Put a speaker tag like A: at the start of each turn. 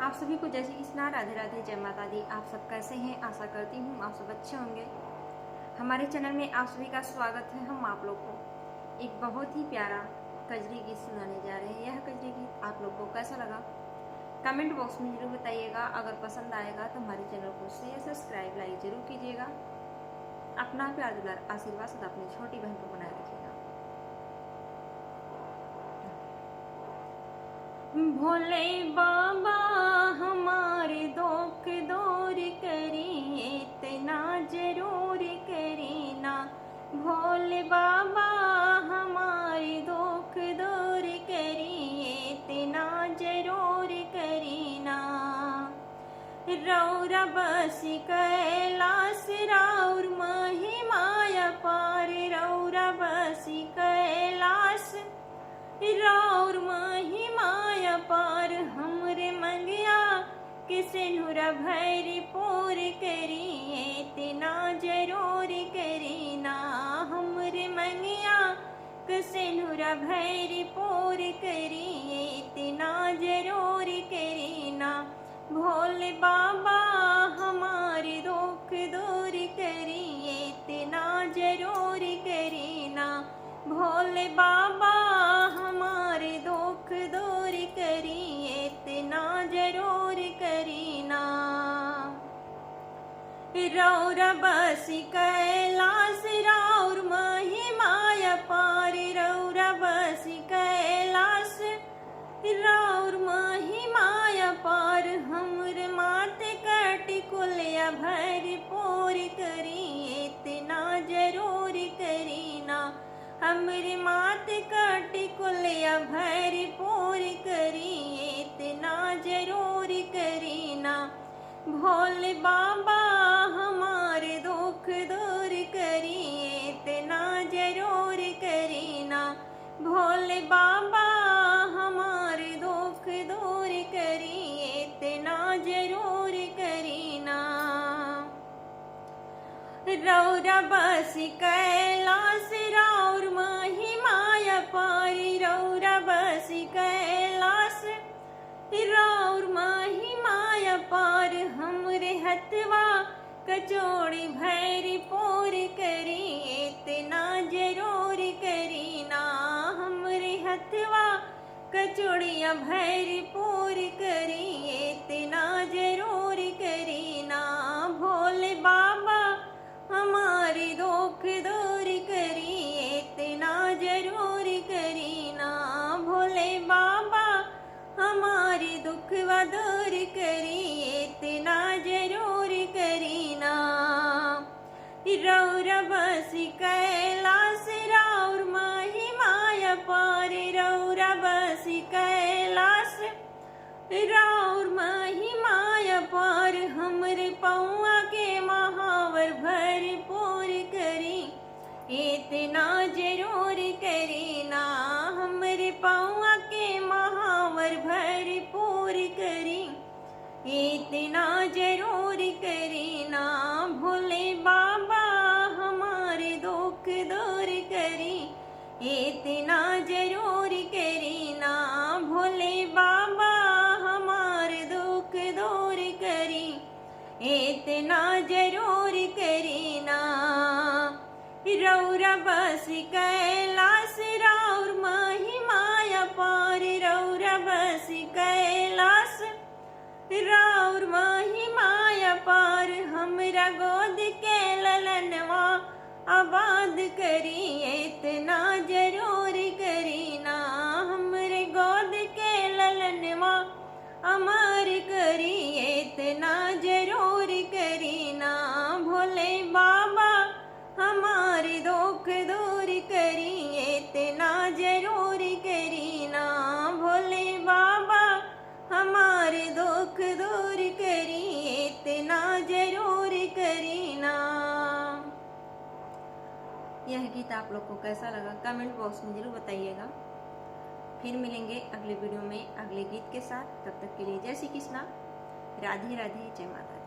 A: आप सभी को जय श्री कृष्णा, राधे राधे, जय माता दी। आप सब कैसे हैं? आशा करती हूँ आप सब अच्छे होंगे। हमारे चैनल में आप सभी का स्वागत है। हम आप लोग को एक बहुत ही प्यारा कजरी गीत सुनाने जा रहे हैं। यह कजरी गीत आप लोग को कैसा लगा कमेंट बॉक्स में जरूर बताइएगा। अगर पसंद आएगा तो हमारे चैनल को शेयर सब्सक्राइब लाइक जरूर कीजिएगा। अपना प्यार दुलार आशीर्वाद सदा अपनी छोटी बहन को बनाए रखिएगा। भोले बाबा हमारे दुख दूर करिए, इतना जरूर करीना। भोले बाबा हमारे दुख दूर करिए, इतना जरूर करीना। रौरा बस कैलाश राउर महिमाया पार, रौरा बस कैलाश राउर महिमाया पार। हमरे मंगिया किसे नुरा भैरी पूर करिए, इतना जरूर करीना। हमरे मंगिया किसे नुरा भैरी पूर करिए, इतना जरूर करीना। भोले बाबा हमारे दुख दूर करिए, इतना जरूर करीना। भोले बाबा हमारे दुख दूर करिए, इतना जरूर करीना। रौरा बस कैलाश राउर महिमाया पार, रौरा बस कैलाश राउर महिमाया पार। हमर माते कटी कुलिया भर पूर करिए, इतना जरूर करीना। हमरे मात काटी कुलिया भर पूर करिए, इतना जरूर करीना। भोले बाबा हमारे दुख दूर करिए, इतना जरूर करीना। भोले बाबा हमारे दुख दूर करिए, इतना जरूर करीना। रौरा बस कैलाश राउर महिमाया पार, रौरा बस कैलाश राउर महिमाया पार। हमरे हथवा कचौड़ी भैरी पूर करिए, इतना जरूर करीना। हमरे हथवा कचौड़िया भैरी पूर करिए, इतना जरूर करीना। भोले बाबा हमारे दुख दूर करिए, इतना जरूर करीना। भोले बाबा हमारे दुख दूर करिए, इतना जरूर करीना। रौरा बस कैलाश राउर महिमाया पार, रौरा बस कैलाश राउर महिमाया पार। हमरे पौआ के महावर भर पूर करी, इतना जरूर करीना। हमरे पौआ के महावर भर पूर करी, इतना जरूर करीना। भोले बाबा हमारे दुख दूर करी, इतना जरूर करीना। भोले बाबा हमारे दुख दूर करी, इतना जरूर करीना। रौरा बस कैलाश राउर महिमाया पार, रौरा बस कैलाश राउर महिमाया पार। हमरा गोद के ललनवा आबाद करिए, इतना जरूर करीना। हमरे गोद के ललनवा अमर करिए, इतना जरूर करीना। भोले बाबा हमारे दुख दूर करिए, इतना जरूर करीना। भोले बाबा हमारे दुख दूर करिए, इतना जरूर करीना। यह गीत आप लोग को कैसा लगा कमेंट बॉक्स में जरूर बताइएगा। फिर मिलेंगे अगले वीडियो में अगले गीत के साथ। तब तक के लिए जय श्री कृष्णा, राधे राधे, जय माता दी।